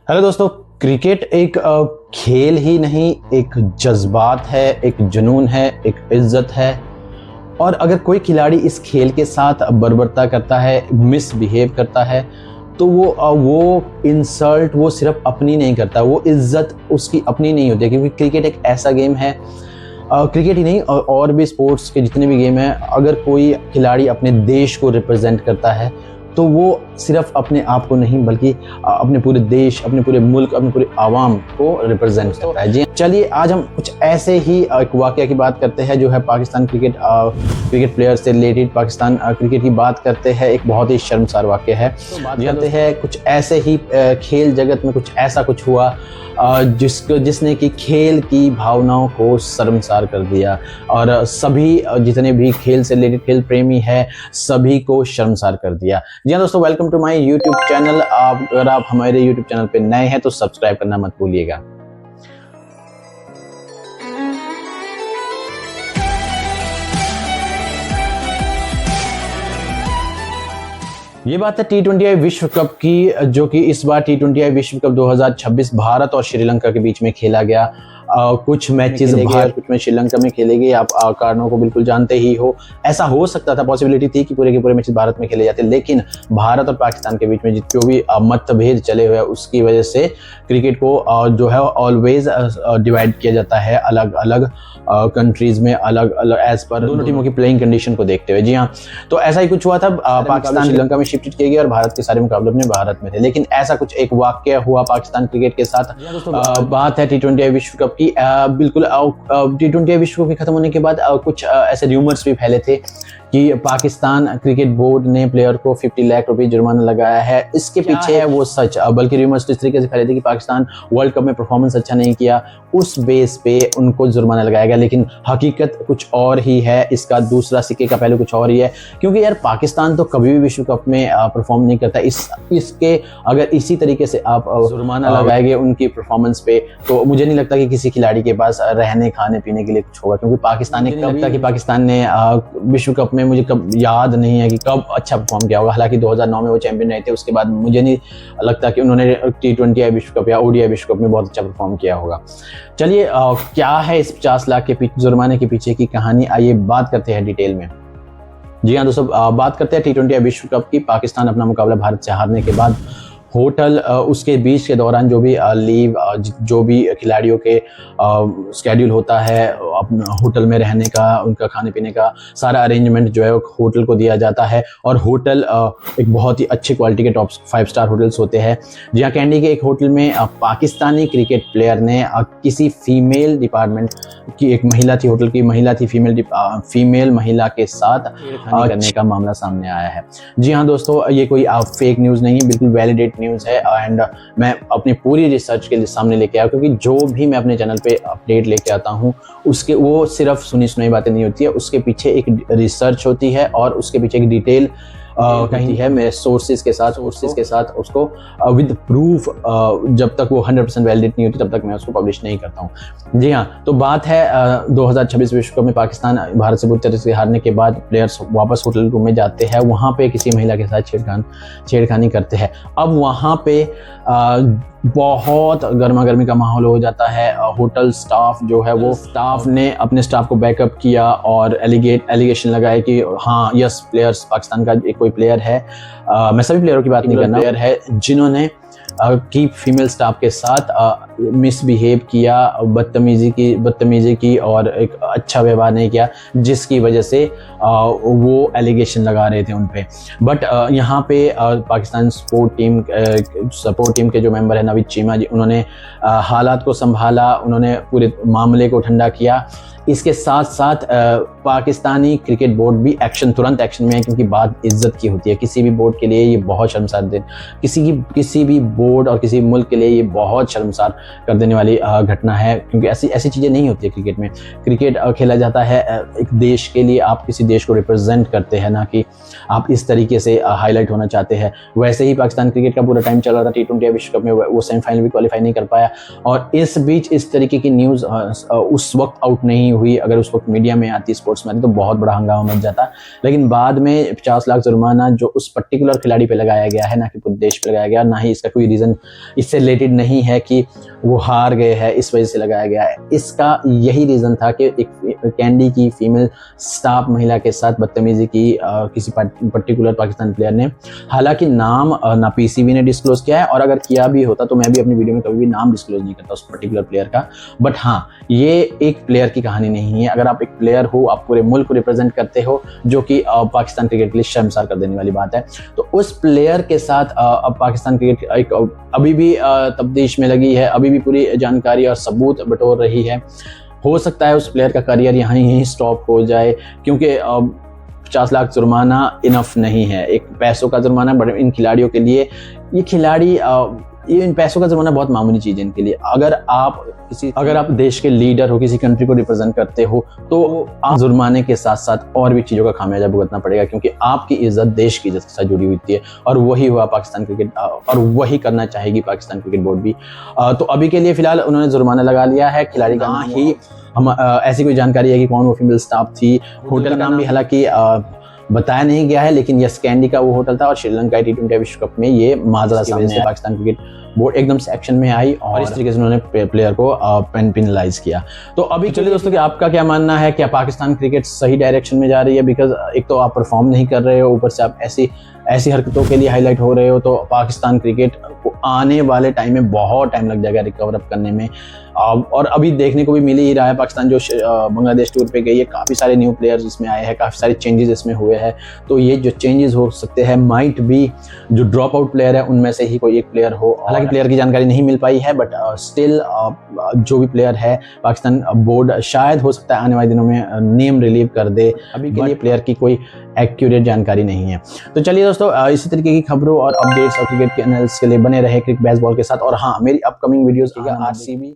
Hello दोस्तों, cricket एक खेल ही नहीं, एक जज्बात है, एक जुनून है, एक इज्जत है। और अगर कोई खिलाड़ी इस खेल के साथ बर्बरता करता है, मिसबिहेव करता है, तो वो इंसल्ट वो सिर्फ अपनी नहीं करता, वो इज्जत उसकी अपनी नहीं होती है। क्योंकि क्रिकेट एक ऐसा गेम है, क्रिकेट ही नहीं और भी स्पोर्ट्स के जितने भी गेम हैं, अगर कोई खिलाड़ी अपने देश को रिप्रेजेंट करता है तो वो सिर्फ अपने आप को नहीं बल्कि अपने पूरे देश, अपने पूरे मुल्क, अपने पूरे आवाम को रिप्रेजेंट करता है। जी चलिए, आज हम कुछ ऐसे ही एक वाकया की बात करते हैं जो है पाकिस्तान क्रिकेट प्लेयर से रिलेटेड। पाकिस्तान क्रिकेट की बात करते हैं, एक बहुत ही शर्मसार वाकया है। जानते हैं कुछ ऐसे ही खेल जगत में कुछ ऐसा कुछ हुआ जिसने कि खेल की भावनाओं को शर्मसार कर दिया और सभी जितने भी खेल से रिलेटेड खेल प्रेमी है सभी को शर्मसार कर दिया। जी हाँ दोस्तों, welcome to my YouTube channel. अगर आप हमारे यूट्यूब चैनल पे नए हैं तो सब्सक्राइब करना मत भूलिएगा। ये बात है T20I विश्व कप की, जो कि इस बार T20I विश्व कप 2026 भारत और श्रीलंका के बीच में खेला गया। कुछ मैचेस भारत, कुछ मैच श्रीलंका में खेले गए। आप कारणों को बिल्कुल जानते ही हो। ऐसा हो सकता था, पॉसिबिलिटी थी कि पूरे के पूरे मैचेस भारत में खेले जाते, लेकिन भारत और पाकिस्तान के बीच में जो भी मतभेद चले हुए उसकी वजह से क्रिकेट को जो है ऑलवेज डिवाइड किया जाता है अलग अलग कंट्रीज में, अलग अलग एज पर दोनों टीमों की प्लेइंग कंडीशन को देखते हुए। जी हाँ, तो ऐसा ही कुछ हुआ था। पाकिस्तान श्रीलंका में शिफ्ट किए गए और भारत के सारे मुकाबले अपने भारत में थे। लेकिन ऐसा कुछ एक वाकया हुआ पाकिस्तान क्रिकेट के साथ। बात है T20I विश्व कप की। बिल्कुल T20I विश्व कप के खत्म होने के बाद कुछ ऐसे र्यूमर्स भी फैले थे कि पाकिस्तान क्रिकेट बोर्ड ने प्लेयर को 50 लाख रुपए जुर्माना लगाया है। इसके पीछे है वो सच, बल्कि र्यूमर्स इस तरीके से फैले थे कि पाकिस्तान वर्ल्ड कप में परफॉर्मेंस अच्छा नहीं किया, उस बेस पे उनको जुर्माना लगाया गया। लेकिन हकीकत कुछ और ही है, इसका दूसरा सिक्के का पहलू कुछ और ही है। क्योंकि यार पाकिस्तान तो कभी भी विश्व कप में परफॉर्म नहीं करता। इसके अगर इसी तरीके से आप जुर्माना लगाएंगे उनकी परफॉर्मेंस पे, तो मुझे नहीं लगता कि किसी खिलाड़ी के पास रहने खाने पीने के लिए कुछ होगा। क्योंकि पाकिस्तान ने कब तक कि पाकिस्तान ने विश्व कप में, मुझे कब याद नहीं है कि कब अच्छा परफॉर्म किया होगा। हालांकि 2009 में वो चैंपियन रहे थे, उसके बाद मुझे नहीं लगता कि उन्होंने T20I विश्व कप या ODI विश्व कप में बहुत अच्छा परफॉर्म किया होगा। चलिए, क्या है इस 50 लाख के जुर्माने के पीछे की कहानी, आइए बात करते हैं डिटेल में। जी हाँ दोस्तों, बात करते हैं T20I विश्व कप की। पाकिस्तान अपना मुकाबला भारत से हारने के बाद होटल, उसके बीच के दौरान जो भी लीव, जो भी खिलाड़ियों के स्केड्यूल होता है, अपना होटल में रहने का, उनका खाने पीने का सारा अरेंजमेंट जो है होटल को दिया जाता है। और होटल एक बहुत ही अच्छी क्वालिटी के टॉप 5 स्टार होटल्स होते हैं। जहाँ कैंडी के एक होटल में पाकिस्तानी क्रिकेट प्लेयर ने किसी फीमेल डिपार्टमेंट की, एक महिला थी, होटल की महिला थी, फीमेल महिला के साथ करने का मामला सामने आया है। जी हाँ दोस्तों, ये कोई फेक न्यूज़ नहीं है, बिल्कुल वैलिडेट न्यूज़ है। एंड मैं अपनी पूरी रिसर्च के सामने लेके आया, क्योंकि जो भी मैं अपने चैनल पे अपडेट लेके आता हूँ उसके वो सिर्फ सुनी सुनाई बातें नहीं होती है, उसके पीछे एक रिसर्च होती है और उसके पीछे एक डिटेल कहीं है। मेरे सोर्सेज के साथ उसको विद प्रूफ, जब तक वो 100% वैलिडेट नहीं होती तब तक मैं उसको पब्लिश नहीं करता हूँ। जी हाँ, तो बात है 2026 विश्व कप में पाकिस्तान भारत से बुरी तरह से हारने के बाद प्लेयर्स वापस होटल रूम में जाते हैं। वहाँ पे किसी महिला के साथ छेड़खानी करते हैं। अब वहाँ पे बहुत गर्मा गर्मी का माहौल हो जाता है। होटल स्टाफ जो है, वो स्टाफ ने अपने स्टाफ को बैकअप किया और एलिगेशन लगाए कि हाँ यस, प्लेयर्स, पाकिस्तान का एक कोई प्लेयर है, मैं सभी प्लेयरों की बात नहीं करना, प्लेयर है जिन्होंने की फीमेल स्टाफ के साथ मिसबिहेव किया, बदतमीजी की और एक अच्छा व्यवहार नहीं किया, जिसकी वजह से वो एलिगेशन लगा रहे थे उन पे। बट यहाँ पे पाकिस्तान सपोर्ट टीम के जो मेंबर है नवीद चीमा जी, उन्होंने हालात को संभाला, उन्होंने पूरे मामले को ठंडा किया। इसके साथ साथ पाकिस्तानी क्रिकेट बोर्ड भी तुरंत एक्शन में है, क्योंकि बात इज्जत की होती है। किसी भी बोर्ड के लिए ये बहुत शर्मसार दिन, किसी भी बोर्ड और किसी मुल्क के लिए ये बहुत शर्मसार कर देने वाली घटना है। क्योंकि ऐसी चीज़ें नहीं होती है क्रिकेट में। क्रिकेट खेला जाता है एक देश के लिए, आप किसी देश को रिप्रेजेंट करते हैं, ना कि आप इस तरीके से हाईलाइट होना चाहते हैं। वैसे ही पाकिस्तान क्रिकेट का पूरा टाइम चल रहा था T20I विश्व कप में, वो सेमीफाइनल भी क्वालिफाई नहीं कर पाया। और इस बीच इस तरीके की न्यूज़ उस वक्त आउट नहीं हुई। अगर उस वक्त मीडिया में आती, स्पोर्ट्स रिपोर्ट्स में आती तो बहुत बड़ा हंगामा मच जाता, लेकिन बाद में 50 लाख जुर्माना जो उस पर्टिकुलर खिलाड़ी पे लगाया गया है, ना कि पूरे देश पे लगाया गया, ना ही इसका कोई रीज़न इससे रिलेटेड नहीं है कि वो हार गए हैं इस वजह से लगाया गया है। इसका यही रीज़न था कि एक कैंडी की फीमेल स्टाफ महिला के साथ बदतमीजी की किसी पर्टिकुलर पाकिस्तान प्लेयर ने। हालांकि नाम ना पीसीबी ने डिस्क्लोज किया है, और अगर किया भी होता तो मैं भी अपनी वीडियो में कभी भी नाम डिस्क्लोज नहीं करता उस पर्टिकुलर प्लेयर का। बट हाँ, ये एक प्लेयर की कहानी नहीं है। अगर आप एक प्लेयर हो, आप पूरे मुल्क को रिप्रेजेंट करते हो, जो कि पाकिस्तान क्रिकेट के लिए शर्मसार कर देने वाली बात है, तो उस प्लेयर के साथ अब पाकिस्तान क्रिकेट एक अभी भी तफ्तीश में लगी है, अभी भी पूरी जानकारी और सबूत बटोर रही है। हो सकता है उस प्लेयर का करियर यहीं स्टॉप हो जाए, क्योंकि 50 लाख जुर्माना इनफ नहीं है, एक पैसों का जुर्माना, बट इन खिलाड़ियों के लिए ये इन पैसों का जुर्माना बहुत मामूली चीज़ है इनके लिए। अगर आप देश के लीडर हो, किसी कंट्री को रिप्रेजेंट करते हो, तो आप जुर्माने के साथ साथ और भी चीज़ों का खामियाजा भुगतना पड़ेगा, क्योंकि आपकी इज्जत देश की इज्जत के साथ जुड़ी हुई है, और वही हुआ पाकिस्तान क्रिकेट, और वही करना चाहेगी पाकिस्तान क्रिकेट बोर्ड भी। तो अभी के लिए फिलहाल उन्होंने जुर्माना लगा लिया है खिलाड़ी का। ही हम ऐसी कोई जानकारी है कि कौन वो फीमेल स्टाफ थी, होटल का नाम भी हालांकि बताया नहीं गया है, लेकिन यस कैंडी का वो होटल था, और श्रीलंका T20 विश्व कप में ये माजरा की वजह से पाकिस्तान क्रिकेट बोर्ड एकदम से एक्शन में आई, और इस तरीके से उन्होंने प्लेयर को पेनलाइज किया। तो अभी चलिए दोस्तों कि आपका क्या मानना है, क्या पाकिस्तान क्रिकेट सही डायरेक्शन में जा रही है? बिकॉज एक तो आप परफॉर्म नहीं कर रहे हो, ऊपर से आप ऐसी हरकतों के लिए हाईलाइट हो रहे हो, तो पाकिस्तान क्रिकेट को आने वाले टाइम में बहुत टाइम लग जाएगा रिकवर अप करने में। और अभी देखने को भी मिल ही रहा है, पाकिस्तान जो बांग्लादेश टूर पे गई है, काफ़ी सारे न्यू प्लेयर्स इसमें आए हैं, काफ़ी सारे चेंजेस इसमें हुए हैं। तो ये जो चेंजेस हो सकते हैं, माइट भी जो ड्रॉप आउट प्लेयर है उनमें से ही कोई एक प्लेयर हो। हालांकि प्लेयर की जानकारी नहीं मिल पाई है, बट स्टिल जो भी प्लेयर है पाकिस्तान बोर्ड शायद हो सकता है आने वाले दिनों में नेम रिलीव कर दे। अभी के लिए प्लेयर की कोई एक्यूरेट जानकारी नहीं है। तो चलिए दोस्तों, इसी तरीके की खबरों और अपडेट्स और क्रिकेट के एनालिसिस के लिए बने रहे क्रिक बेसबॉल के साथ। और हाँ, मेरी अपकमिंग वीडियोस RCB